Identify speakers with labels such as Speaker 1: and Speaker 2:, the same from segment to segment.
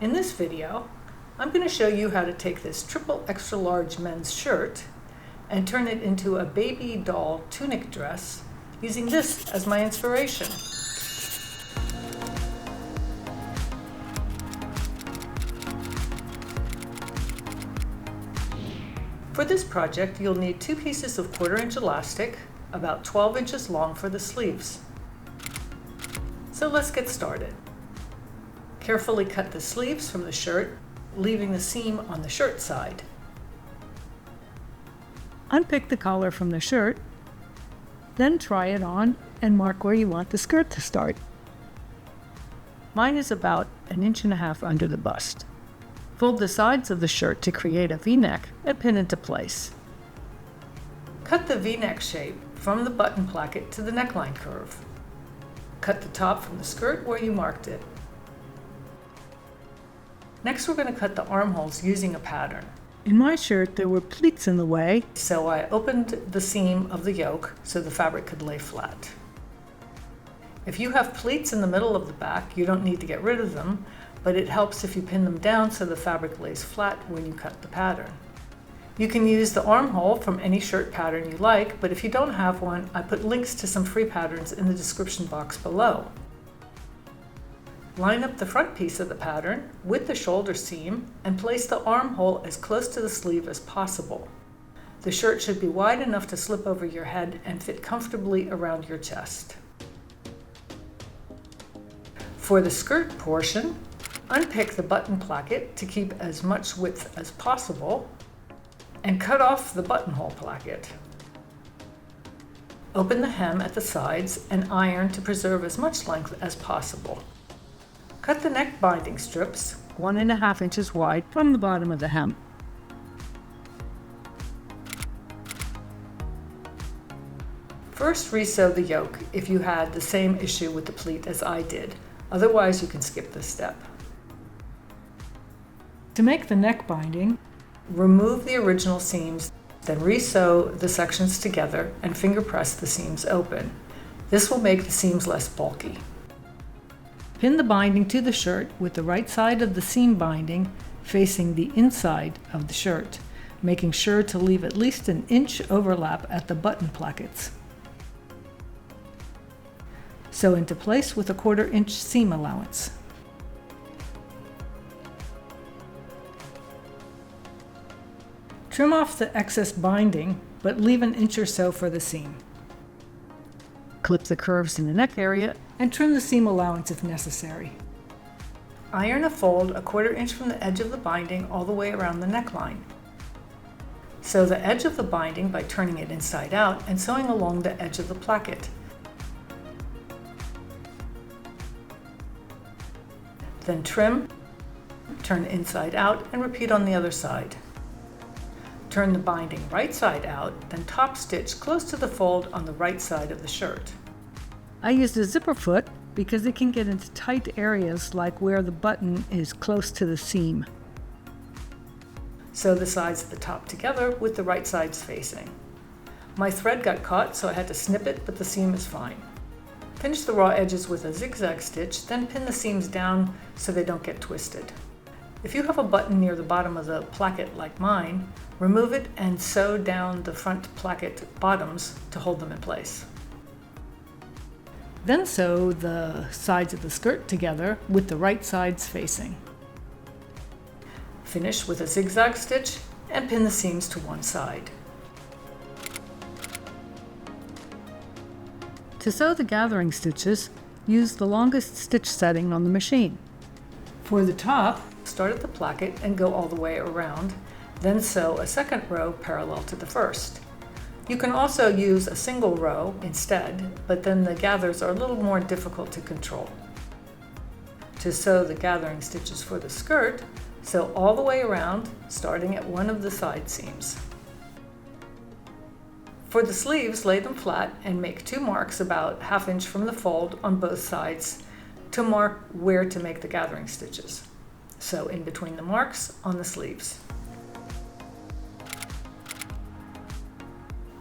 Speaker 1: In this video, I'm going to show you how to take this triple extra large men's shirt and turn it into a baby doll tunic dress using this as my inspiration. For this project, you'll need 2 pieces of 1/4-inch elastic, about 12 inches long for the sleeves. So let's get started. Carefully cut the sleeves from the shirt, leaving the seam on the shirt side.
Speaker 2: Unpick the collar from the shirt, then try it on and mark where you want the skirt to start. Mine is about 1.5 inches under the bust. Fold the sides of the shirt to create a V-neck and pin into place.
Speaker 1: Cut the V-neck shape from the button placket to the neckline curve. Cut the top from the skirt where you marked it. Next, we're going to cut the armholes using a pattern.
Speaker 2: In my shirt, there were pleats in the way,
Speaker 1: So I opened the seam of the yoke so the fabric could lay flat. If you have pleats in the middle of the back, you don't need to get rid of them, but it helps if you pin them down so the fabric lays flat when you cut the pattern. You can use the armhole from any shirt pattern you like, but if you don't have one, I put links to some free patterns in the description box below. Line up the front piece of the pattern with the shoulder seam and place the armhole as close to the sleeve as possible. The shirt should be wide enough to slip over your head and fit comfortably around your chest. For the skirt portion, unpick the button placket to keep as much width as possible and cut off the buttonhole placket. Open the hem at the sides and iron to preserve as much length as possible. Cut the neck binding strips
Speaker 2: 1.5 inches wide from the bottom of the hem.
Speaker 1: First, resew the yoke if you had the same issue with the pleat as I did. Otherwise, you can skip this step.
Speaker 2: To make the neck binding,
Speaker 1: remove the original seams, then resew the sections together and finger press the seams open. This will make the seams less bulky.
Speaker 2: pin the binding to the shirt with the right side of the seam binding facing the inside of the shirt, making sure to leave at least 1 inch overlap at the button plackets. Sew into place with a 1/4 inch seam allowance. Trim off the excess binding, but leave 1 inch or so for the seam. Clip the curves in the neck area and trim the seam allowance if necessary.
Speaker 1: Iron a fold a 1/4 inch from the edge of the binding all the way around the neckline. Sew the edge of the binding by turning it inside out and sewing along the edge of the placket. Then trim, turn inside out, and repeat on the other side. Turn the binding right side out, then top stitch close to the fold on the right side of the shirt.
Speaker 2: I used a zipper foot because it can get into tight areas like where the button is close to the seam.
Speaker 1: Sew the sides of the top together with the right sides facing. My thread got caught, so I had to snip it, but the seam is fine. Finish the raw edges with a zigzag stitch, then pin the seams down so they don't get twisted. If you have a button near the bottom of the placket like mine, remove it and sew down the front placket bottoms to hold them in place.
Speaker 2: Then sew the sides of the skirt together with the right sides facing.
Speaker 1: Finish with a zigzag stitch and pin the seams to one side.
Speaker 2: To sew the gathering stitches, use the longest stitch setting on the machine.
Speaker 1: For the top, start at the placket and go all the way around, then sew a second row parallel to the first. You can also use a single row instead, but then the gathers are a little more difficult to control. To sew the gathering stitches for the skirt, sew all the way around, starting at one of the side seams. For the sleeves, lay them flat and make 2 marks about 1/2 inch from the fold on both sides to mark where to make the gathering stitches. Sew in between the marks on the sleeves.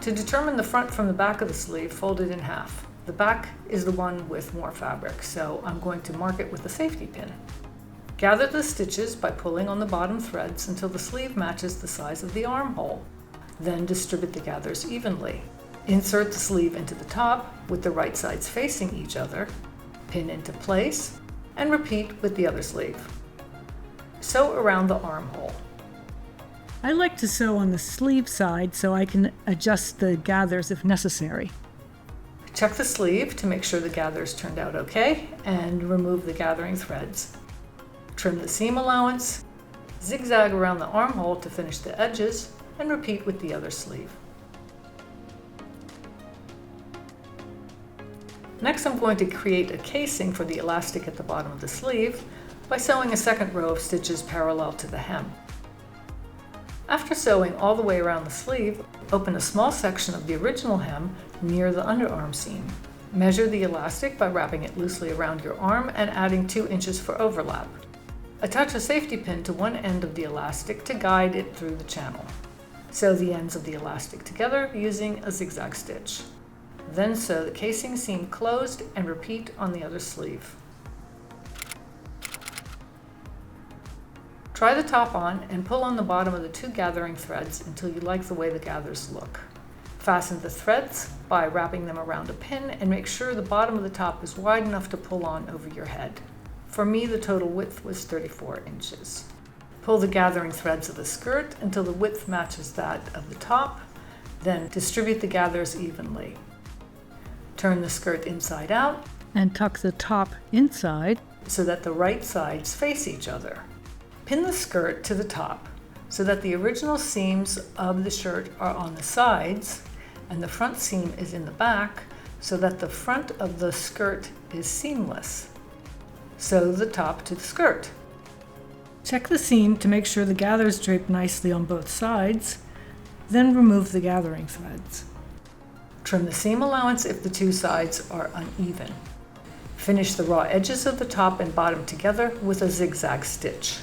Speaker 1: To determine the front from the back of the sleeve, fold it in half. The back is the one with more fabric, so I'm going to mark it with a safety pin. Gather the stitches by pulling on the bottom threads until the sleeve matches the size of the armhole. Then distribute the gathers evenly. Insert the sleeve into the top with the right sides facing each other, pin into place, and repeat with the other sleeve. Sew around the armhole.
Speaker 2: I like to sew on the sleeve side so I can adjust the gathers if necessary.
Speaker 1: Check the sleeve to make sure the gathers turned out okay, and remove the gathering threads. Trim the seam allowance, zigzag around the armhole to finish the edges, and repeat with the other sleeve. Next, I'm going to create a casing for the elastic at the bottom of the sleeve by sewing a second row of stitches parallel to the hem. After sewing all the way around the sleeve, open a small section of the original hem near the underarm seam. Measure the elastic by wrapping it loosely around your arm and adding 2 inches for overlap. Attach a safety pin to one end of the elastic to guide it through the channel. Sew the ends of the elastic together using a zigzag stitch. Then sew the casing seam closed and repeat on the other sleeve. Try the top on and pull on the bottom of the 2 gathering threads until you like the way the gathers look. Fasten the threads by wrapping them around a pin and make sure the bottom of the top is wide enough to pull on over your head. For me, the total width was 34 inches. Pull the gathering threads of the skirt until the width matches that of the top, then distribute the gathers evenly. Turn the skirt inside out
Speaker 2: And tuck the top inside.
Speaker 1: so that the right sides face each other. Pin the skirt to the top so that the original seams of the shirt are on the sides and the front seam is in the back so that the front of the skirt is seamless. Sew the top to the skirt.
Speaker 2: Check the seam to make sure the gathers drape nicely on both sides, then remove the gathering threads.
Speaker 1: Trim the seam allowance if the 2 sides are uneven. Finish the raw edges of the top and bottom together with a zigzag stitch.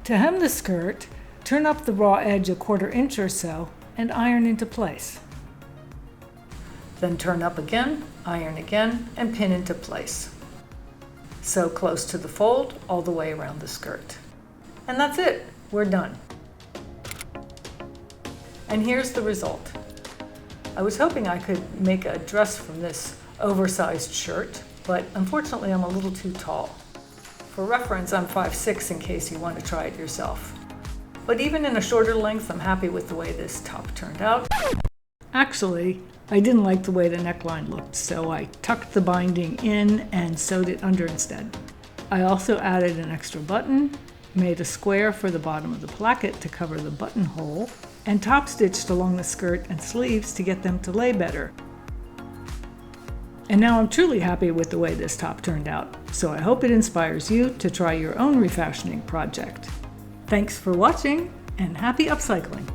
Speaker 2: To hem the skirt, turn up the raw edge a 1/4 inch or so and iron into place.
Speaker 1: Then turn up again, iron again, and pin into place. Sew close to the fold all the way around the skirt. And that's it, we're done. And here's the result. I was hoping I could make a dress from this oversized shirt, but unfortunately I'm a little too tall. For reference, I'm 5'6" in case you want to try it yourself. But even in a shorter length, I'm happy with the way this top turned out.
Speaker 2: Actually, I didn't like the way the neckline looked, so I tucked the binding in and sewed it under instead. I also added an extra button, made a square for the bottom of the placket to cover the buttonhole, and top stitched along the skirt and sleeves to get them to lay better. And now I'm truly happy with the way this top turned out, so I hope it inspires you to try your own refashioning project. Thanks for watching, and happy upcycling!